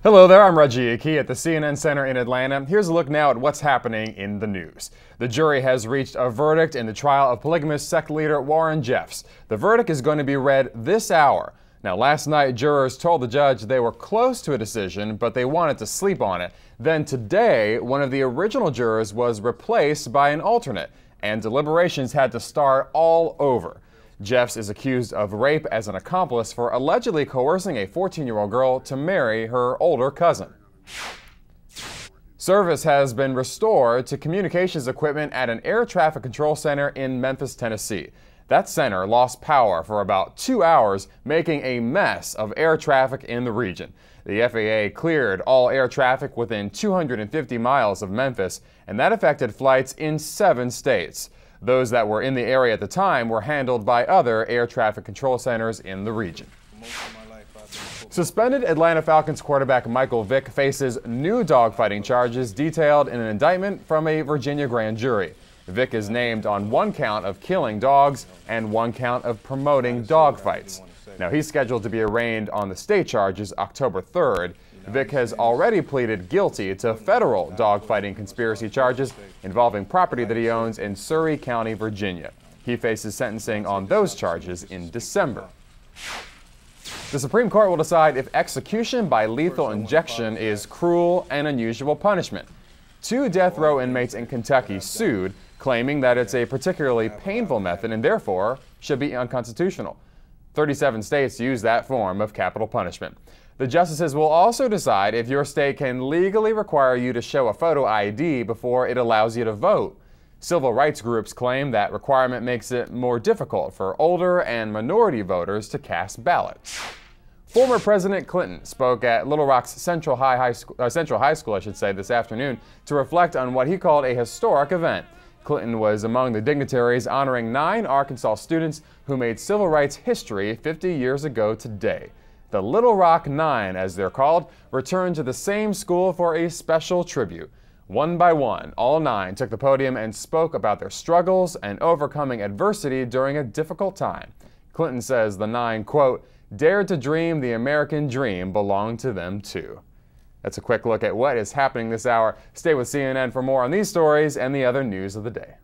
Hello there, I'm Reggie Aki at the CNN Center in Atlanta. Here's a look now at what's happening in the news. The jury has reached a verdict in the trial of polygamous sect leader Warren Jeffs. The verdict is going to be read this hour. Now, last night, jurors told the judge they were close to a decision, but they wanted to sleep on it. Then today, one of the original jurors was replaced by an alternate, and deliberations had to start all over. Jeffs is accused of rape as an accomplice for allegedly coercing a 14-year-old girl to marry her older cousin. Service has been restored to communications equipment at an air traffic control center in Memphis, Tennessee. That center lost power for about 2 hours, making a mess of air traffic in the region. The FAA cleared all air traffic within 250 miles of Memphis, and that affected flights in 7 states. Those that were in the area at the time were handled by other air traffic control centers in the region. Suspended Atlanta Falcons quarterback Michael Vick faces new dogfighting charges detailed in an indictment from a Virginia grand jury. Vick is named on 1 count of killing dogs and 1 count of promoting dogfights. Now, he's scheduled to be arraigned on the state charges October 3rd. Vick has already pleaded guilty to federal dogfighting conspiracy charges involving property that he owns in Surry County, Virginia. He faces sentencing on those charges in December. The Supreme Court will decide if execution by lethal injection is cruel and unusual punishment. 2 death row inmates in Kentucky sued, claiming that it's a particularly painful method and therefore should be unconstitutional. 37 states use that form of capital punishment. The justices will also decide if your state can legally require you to show a photo ID before it allows you to vote. Civil rights groups claim that requirement makes it more difficult for older and minority voters to cast ballots. Former President Clinton spoke at Little Rock's Central High School, this afternoon to reflect on what he called a historic event. Clinton was among the dignitaries honoring 9 Arkansas students who made civil rights history 50 years ago today. The Little Rock 9, as they're called, returned to the same school for a special tribute. One by one, all 9 took the podium and spoke about their struggles and overcoming adversity during a difficult time. Clinton says the 9, quote, dared to dream the American dream belonged to them too. That's a quick look at what is happening this hour. Stay with CNN for more on these stories and the other news of the day.